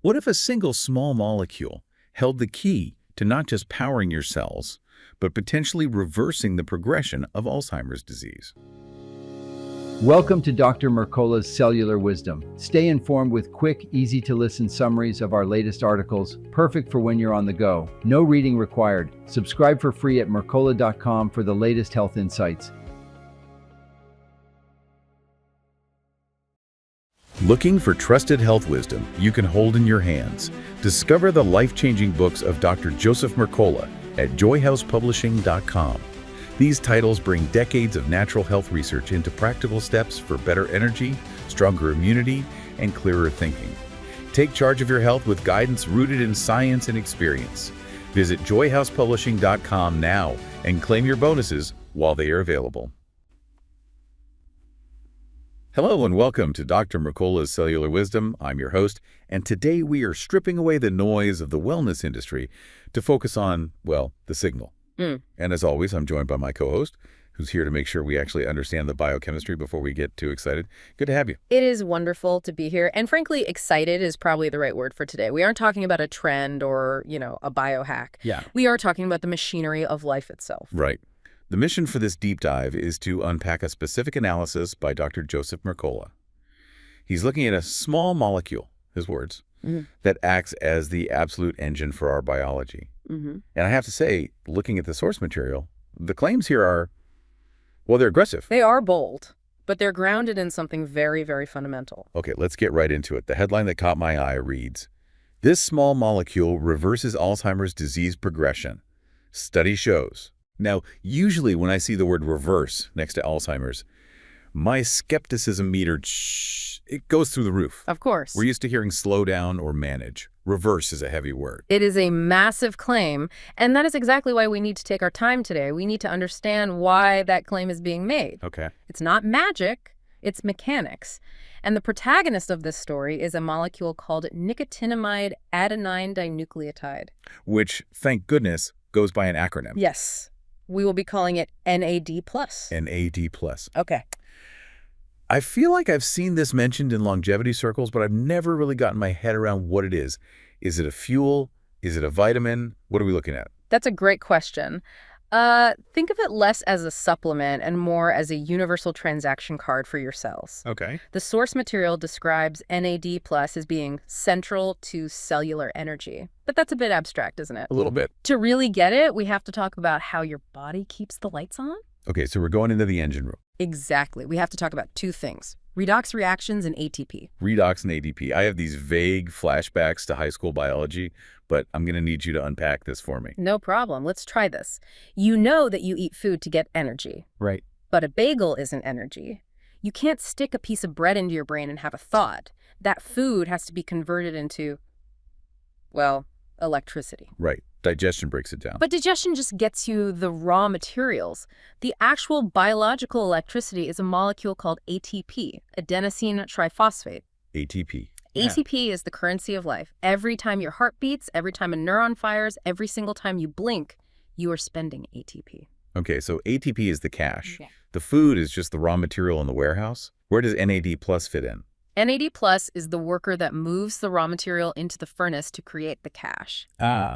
What if a single small molecule held the key to not just powering your cells, but potentially reversing the progression of Alzheimer's disease? Welcome to Dr. Mercola's Cellular Wisdom. Stay informed with quick, easy-to-listen summaries of our latest articles, perfect for when you're on the go. No reading required. Subscribe for free at mercola.com for the latest health insights. Looking for trusted health wisdom you can hold in your hands? Discover the life-changing books of Dr. Joseph Mercola at joyhousepublishing.com. These titles bring decades of natural health research into practical steps for better energy, stronger immunity, and clearer thinking. Take charge of your health with guidance rooted in science and experience. Visit joyhousepublishing.com now and claim your bonuses while they are available. Hello and welcome to Dr. Mercola's Cellular Wisdom. I'm your host, and today we are stripping away the noise of the wellness industry to focus on, well, the signal. And as always, I'm joined by my co-host, who's here to make sure we actually understand the biochemistry before we get too excited. Good to have you. It is wonderful to be here. And frankly, excited is probably the right word for today. We aren't talking about a trend or, a biohack. Yeah. We are talking about the machinery of life itself. Right. The mission for this deep dive is to unpack a specific analysis by Dr. Joseph Mercola. He's looking at a small molecule, his words, that acts as the absolute engine for our biology. And I have to say, looking at the source material, the claims here are, well, they're aggressive. They are bold, but they're grounded in something very, very fundamental. Okay, let's get right into it. The headline that caught my eye reads, "This small molecule reverses Alzheimer's disease progression. Study shows." Now, usually when I see the word reverse next to Alzheimer's, my skepticism meter, it goes through the roof. Of course. We're used to hearing slow down or manage. Reverse is a heavy word. It is a massive claim, and that is exactly why we need to take our time today. We need to understand why that claim is being made. Okay. It's not magic, it's mechanics. And the protagonist of this story is a molecule called nicotinamide adenine dinucleotide. Which, thank goodness, goes by an acronym. Yes. We will be calling it NAD+. NAD+. Okay. I feel like I've seen this mentioned in longevity circles, but I've never really gotten my head around what it is. Is it a fuel? Is it a vitamin? What are we looking at? That's a great question. Think of it less as a supplement and more as a universal transaction card for your cells. Okay. The source material describes NAD+ as being central to cellular energy. But that's a bit abstract, isn't it? A little bit. To really get it, we have to talk about how your body keeps the lights on. Okay, so we're going into the engine room. Exactly. We have to talk about two things: redox reactions and ATP. Redox and ADP. I have these vague flashbacks to high school biology, but I'm going to need you to unpack this for me. No problem. Let's try this. You know that you eat food to get energy. Right. But a bagel isn't energy. You can't stick a piece of bread into your brain and have a thought. That food has to be converted into, well, electricity. Right. Digestion breaks it down. But digestion just gets you the raw materials. The actual biological electricity is a molecule called ATP, adenosine triphosphate. ATP. ATP is the currency of life. Every time your heart beats, every time a neuron fires, every single time you blink, you are spending ATP. Okay, so ATP is the cash. Yeah. The food is just the raw material in the warehouse. Where does NAD+ fit in? NAD+ is the worker that moves the raw material into the furnace to create the cash.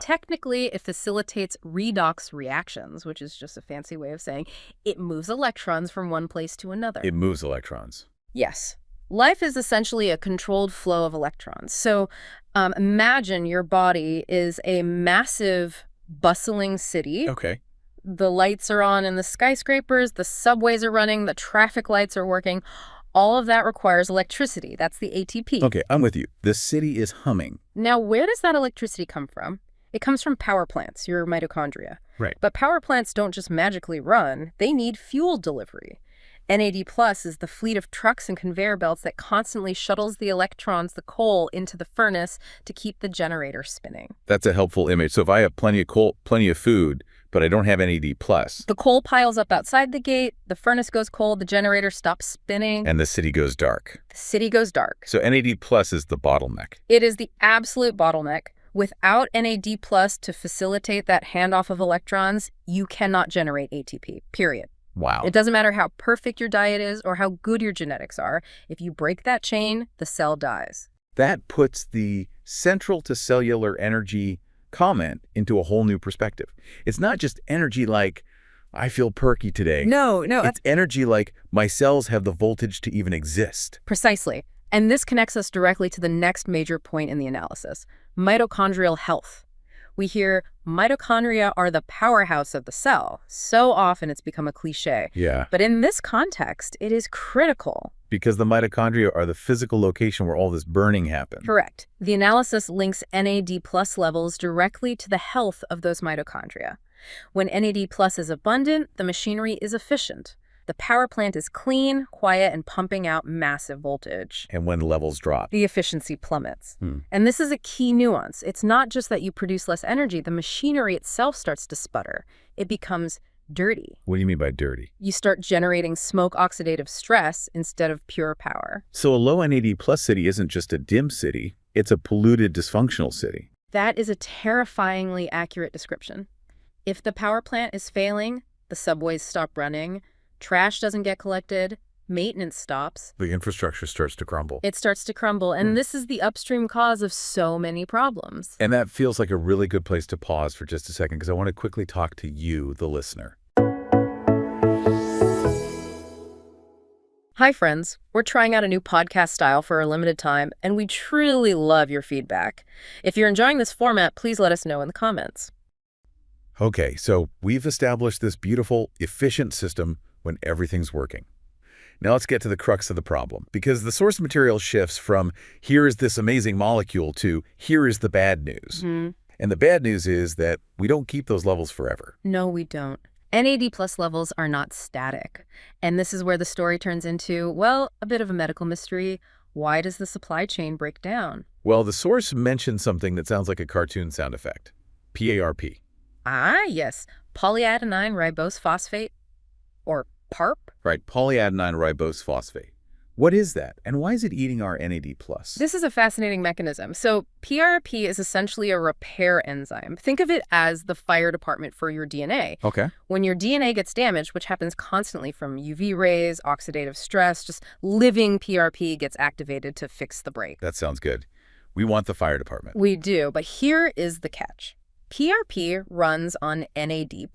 Technically, it facilitates redox reactions, which is just a fancy way of saying it moves electrons from one place to another. It moves electrons. Yes. Life is essentially a controlled flow of electrons. So imagine your body is a massive, bustling city. Okay. The lights are on in the skyscrapers, the subways are running, the traffic lights are working. All of that requires electricity. That's the ATP. Okay, I'm with you. The city is humming. Now, where does that electricity come from? It comes from power plants, your mitochondria. Right. But power plants don't just magically run. They need fuel delivery. NAD+ is the fleet of trucks and conveyor belts that constantly shuttles the electrons, the coal, into the furnace to keep the generator spinning. That's a helpful image. So if I have plenty of coal, plenty of food, but I don't have NAD+. The coal piles up outside the gate, the furnace goes cold, the generator stops spinning. And the city goes dark. The city goes dark. So NAD+ is the bottleneck. It is the absolute bottleneck. Without NAD+ to facilitate that handoff of electrons, you cannot generate ATP, period. Wow. It doesn't matter how perfect your diet is or how good your genetics are. If you break that chain, the cell dies. That puts the central to cellular energy comment into a whole new perspective. It's not just energy like, I feel perky today. No. It's energy like, my cells have the voltage to even exist. Precisely. And this connects us directly to the next major point in the analysis, mitochondrial health. We hear mitochondria are the powerhouse of the cell. So often it's become a cliche. Yeah. But in this context, it is critical. Because the mitochondria are the physical location where all this burning happens. Correct. The analysis links NAD+ levels directly to the health of those mitochondria. When NAD+ is abundant, the machinery is efficient. The power plant is clean, quiet, and pumping out massive voltage. And when levels drop, the efficiency plummets. And this is a key nuance. It's not just that you produce less energy. The machinery itself starts to sputter. It becomes dirty. What do you mean by dirty? You start generating smoke oxidative stress instead of pure power. So a low NAD+ city isn't just a dim city. It's a polluted, dysfunctional city. That is a terrifyingly accurate description. If the power plant is failing, the subways stop running, trash doesn't get collected, maintenance stops. The infrastructure starts to crumble. It starts to crumble, and this is the upstream cause of so many problems. And that feels like a really good place to pause for just a second, because I want to quickly talk to you, the listener. Hi, friends. We're trying out a new podcast style for a limited time, and we truly love your feedback. If you're enjoying this format, please let us know in the comments. Okay, so we've established this beautiful, efficient system when everything's working. Now let's get to the crux of the problem, because the source material shifts from here is this amazing molecule to here is the bad news. And the bad news is that we don't keep those levels forever. No, we don't. NAD+ levels are not static. And this is where the story turns into, well, a bit of a medical mystery. Why does the supply chain break down? Well, the source mentioned something that sounds like a cartoon sound effect. PARP. Ah, yes. Polyadenine ribose phosphate, or PARP. Right, polyadenine ribose phosphate. What is that, and why is it eating our NAD+? This is a fascinating mechanism. So PRP is essentially a repair enzyme. Think of it as the fire department for your DNA. Okay. When your DNA gets damaged, which happens constantly from UV rays, oxidative stress, just living PRP gets activated to fix the break. That sounds good. We want the fire department. We do, but here is the catch. PRP runs on NAD+.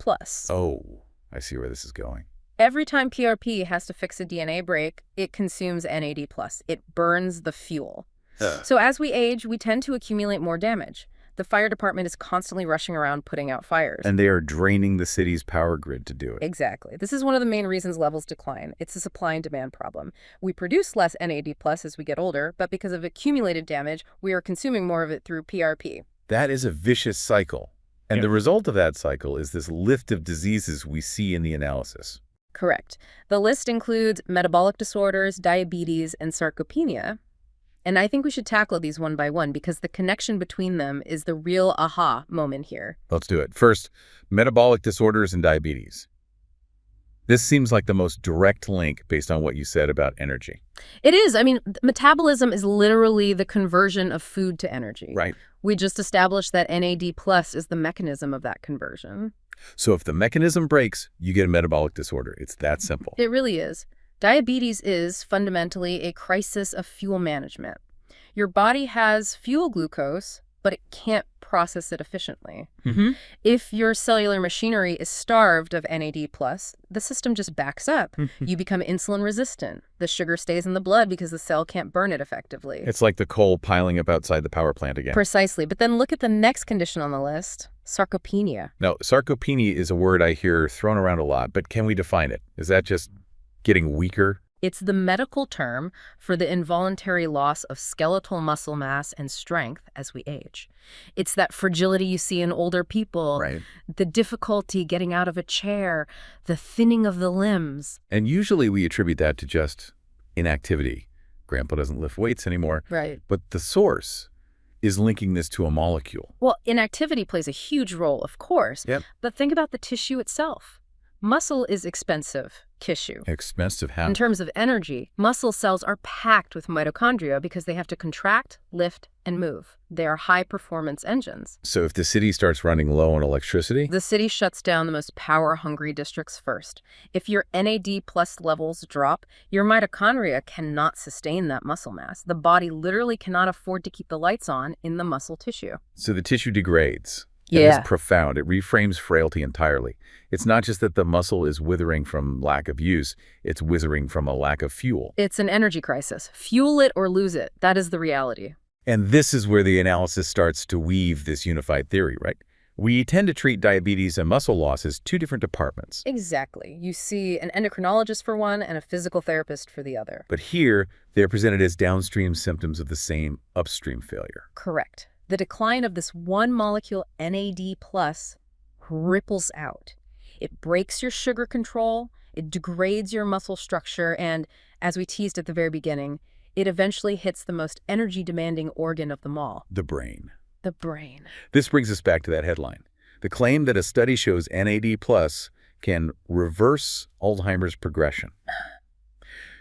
Oh, I see where this is going. Every time PRP has to fix a DNA break, it consumes NAD+. It burns the fuel. So as we age, we tend to accumulate more damage. The fire department is constantly rushing around putting out fires. And they are draining the city's power grid to do it. Exactly. This is one of the main reasons levels decline. It's a supply and demand problem. We produce less NAD+ as we get older, but because of accumulated damage, we are consuming more of it through PRP. That is a vicious cycle. And the result of that cycle is this list of diseases we see in the analysis. Correct. The list includes metabolic disorders, diabetes, and sarcopenia. And I think we should tackle these one by one because the connection between them is the real aha moment here. Let's do it. First, metabolic disorders and diabetes. This seems like the most direct link based on what you said about energy. It is. I mean, metabolism is literally the conversion of food to energy. Right. We just established that NAD+ is the mechanism of that conversion. So if the mechanism breaks, you get a metabolic disorder. It's that simple. It really is. Diabetes is fundamentally a crisis of fuel management. Your body has fuel glucose, but it can't process it efficiently. If your cellular machinery is starved of NAD+, the system just backs up. You become insulin resistant. The sugar stays in the blood because the cell can't burn it effectively. It's like the coal piling up outside the power plant again. Precisely. But then look at the next condition on the list, sarcopenia. Now, sarcopenia is a word I hear thrown around a lot, but can we define it? Is that just getting weaker? It's the medical term for the involuntary loss of skeletal muscle mass and strength as we age. It's that fragility you see in older people, Right. The difficulty getting out of a chair, the thinning of the limbs. And usually we attribute that to just inactivity. Grandpa doesn't lift weights anymore. Right. But the source is linking this to a molecule. Well, inactivity plays a huge role, of course. Yep. But think about the tissue itself. Muscle is expensive tissue. Expensive how? In terms of energy, muscle cells are packed with mitochondria because they have to contract, lift, and move. They are high-performance engines. So if the city starts running low on electricity? The city shuts down the most power-hungry districts first. If your NAD+ levels drop, your mitochondria cannot sustain that muscle mass. The body literally cannot afford to keep the lights on in the muscle tissue. So the tissue degrades. Yeah. It is profound. It reframes frailty entirely. It's not just that the muscle is withering from lack of use, it's withering from a lack of fuel. It's an energy crisis. Fuel it or lose it. That is the reality. And this is where the analysis starts to weave this unified theory, right? We tend to treat diabetes and muscle loss as two different departments. Exactly. You see an endocrinologist for one and a physical therapist for the other. But here, they're presented as downstream symptoms of the same upstream failure. Correct. The decline of this one molecule NAD+ ripples out. It breaks your sugar control, it degrades your muscle structure, and, as we teased at the very beginning, it eventually hits the most energy-demanding organ of them all. The brain. The brain. This brings us back to that headline. The claim that a study shows NAD+ can reverse Alzheimer's progression.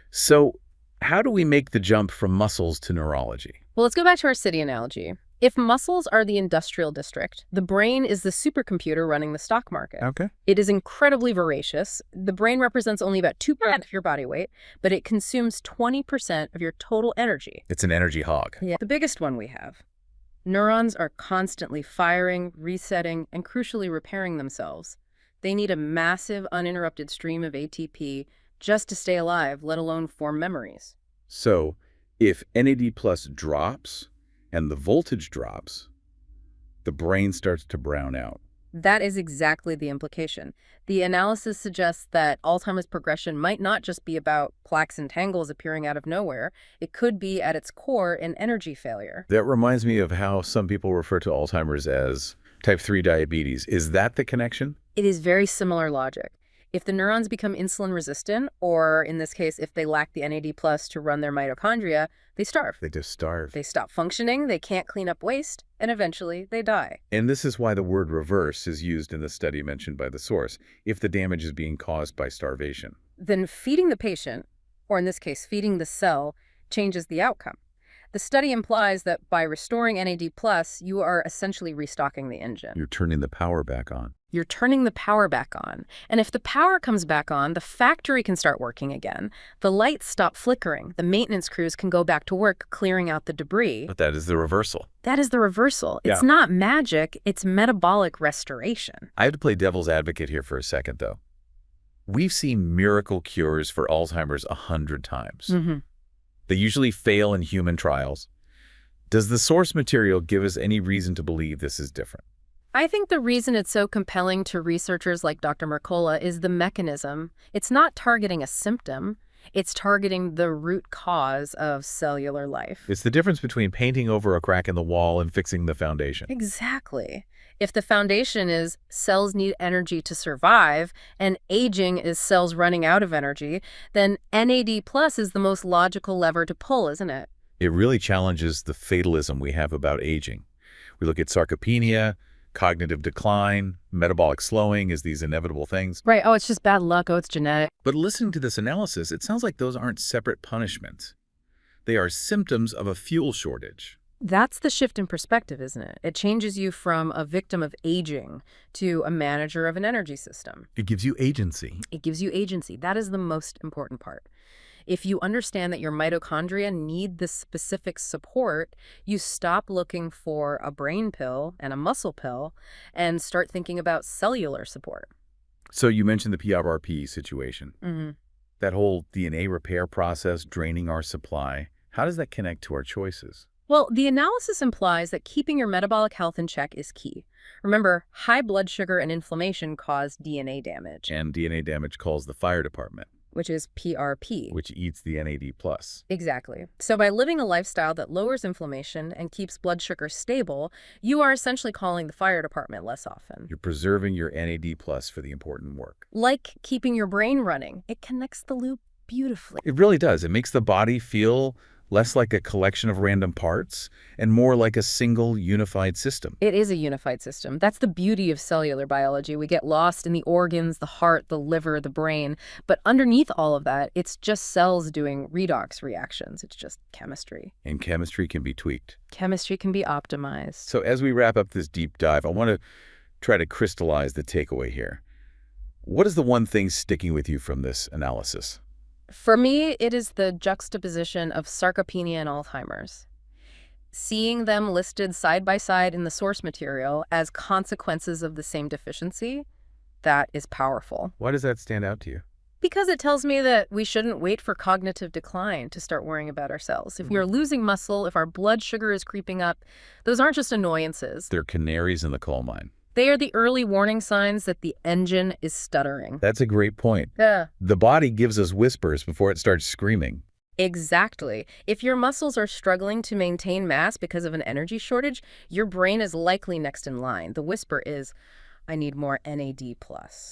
So, how do we make the jump from muscles to neurology? Well, let's go back to our city analogy. If muscles are the industrial district, the brain is the supercomputer running the stock market. Okay. It is incredibly voracious. The brain represents only about 2% of your body weight, but it consumes 20% of your total energy. It's an energy hog. Yeah. The biggest one we have. Neurons are constantly firing, resetting, and crucially repairing themselves. They need a massive, uninterrupted stream of ATP just to stay alive, let alone form memories. So, if NAD+ drops and the voltage drops, the brain starts to brown out. That is exactly the implication. The analysis suggests that Alzheimer's progression might not just be about plaques and tangles appearing out of nowhere. It could be, at its core, an energy failure. That reminds me of how some people refer to Alzheimer's as type 3 diabetes. Is that the connection? It is very similar logic. If the neurons become insulin resistant, or in this case, if they lack the NAD+ to run their mitochondria, they starve. They just starve. They stop functioning, they can't clean up waste, and eventually they die. And this is why the word reverse is used in the study mentioned by the source, if the damage is being caused by starvation. Then feeding the patient, or in this case, feeding the cell, changes the outcome. The study implies that by restoring NAD+, you are essentially restocking the engine. You're turning the power back on. You're turning the power back on. And if the power comes back on, the factory can start working again. The lights stop flickering. The maintenance crews can go back to work clearing out the debris. But that is the reversal. That is the reversal. It's not magic, it's metabolic restoration. I have to play devil's advocate here for a second, though. We've seen miracle cures for Alzheimer's 100 times. They usually fail in human trials. Does the source material give us any reason to believe this is different? I think the reason it's so compelling to researchers like Dr. Mercola is the mechanism. It's not targeting a symptom. It's targeting the root cause of cellular life. It's the difference between painting over a crack in the wall and fixing the foundation. Exactly. If the foundation is cells need energy to survive and aging is cells running out of energy, then NAD+ is the most logical lever to pull, isn't it? It really challenges the fatalism we have about aging. We look at sarcopenia, cognitive decline, metabolic slowing as these inevitable things. Right. Oh, it's just bad luck. Oh, it's genetic. But listening to this analysis, it sounds like those aren't separate punishments. They are symptoms of a fuel shortage. That's the shift in perspective, isn't it? It changes you from a victim of aging to a manager of an energy system. It gives you agency. It gives you agency. That is the most important part. If you understand that your mitochondria need this specific support, you stop looking for a brain pill and a muscle pill and start thinking about cellular support. So you mentioned the PRRP situation. That whole DNA repair process draining our supply. How does that connect to our choices? Well, the analysis implies that keeping your metabolic health in check is key. Remember, high blood sugar and inflammation cause DNA damage. And DNA damage calls the fire department. Which is PRP. Which eats the NAD+. Exactly. So by living a lifestyle that lowers inflammation and keeps blood sugar stable, you are essentially calling the fire department less often. You're preserving your NAD+ for the important work. Like keeping your brain running. It connects the loop beautifully. It really does. It makes the body feel less like a collection of random parts, and more like a single unified system. It is a unified system. That's the beauty of cellular biology. We get lost in the organs, the heart, the liver, the brain. But underneath all of that, it's just cells doing redox reactions. It's just chemistry. And chemistry can be tweaked. Chemistry can be optimized. So as we wrap up this deep dive, I want to try to crystallize the takeaway here. What is the one thing sticking with you from this analysis? For me, it is the juxtaposition of sarcopenia and Alzheimer's. Seeing them listed side by side in the source material as consequences of the same deficiency, that is powerful. Why does that stand out to you? Because it tells me that we shouldn't wait for cognitive decline to start worrying about ourselves. If we are losing muscle, if our blood sugar is creeping up, those aren't just annoyances. They're canaries in the coal mine. They are the early warning signs that the engine is stuttering. That's a great point. Yeah. The body gives us whispers before it starts screaming. Exactly. If your muscles are struggling to maintain mass because of an energy shortage, your brain is likely next in line. The whisper is, I need more NAD+.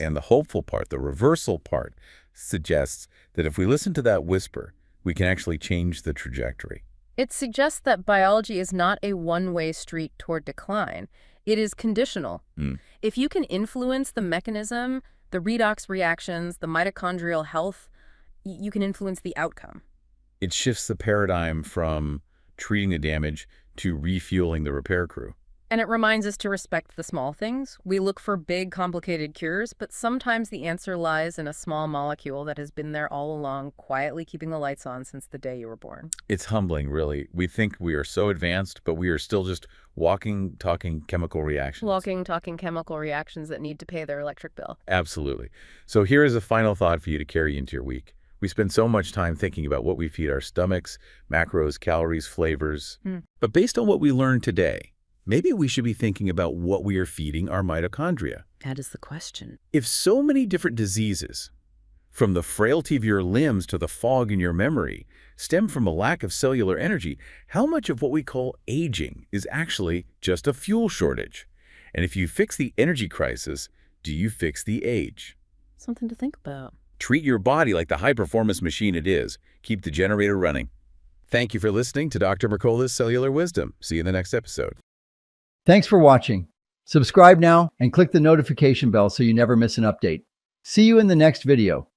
And the hopeful part, the reversal part, suggests that if we listen to that whisper, we can actually change the trajectory. It suggests that biology is not a one-way street toward decline. It is conditional. If you can influence the mechanism, the redox reactions, the mitochondrial health, you can influence the outcome. It shifts the paradigm from treating the damage to refueling the repair crew. And it reminds us to respect the small things. We look for big, complicated cures, but sometimes the answer lies in a small molecule that has been there all along, quietly keeping the lights on since the day you were born. It's humbling, really. We think we are so advanced, but we are still just walking, talking chemical reactions. Walking, talking chemical reactions that need to pay their electric bill. Absolutely. So here is a final thought for you to carry into your week. We spend so much time thinking about what we feed our stomachs, macros, calories, flavors. But based on what we learned today, maybe we should be thinking about what we are feeding our mitochondria. That is the question. If so many different diseases, from the frailty of your limbs to the fog in your memory, stem from a lack of cellular energy, how much of what we call aging is actually just a fuel shortage? And if you fix the energy crisis, do you fix the age? Something to think about. Treat your body like the high-performance machine it is. Keep the generator running. Thank you for listening to Dr. Mercola's Cellular Wisdom. See you in the next episode. Thanks for watching. Subscribe now and click the notification bell so you never miss an update. See you in the next video.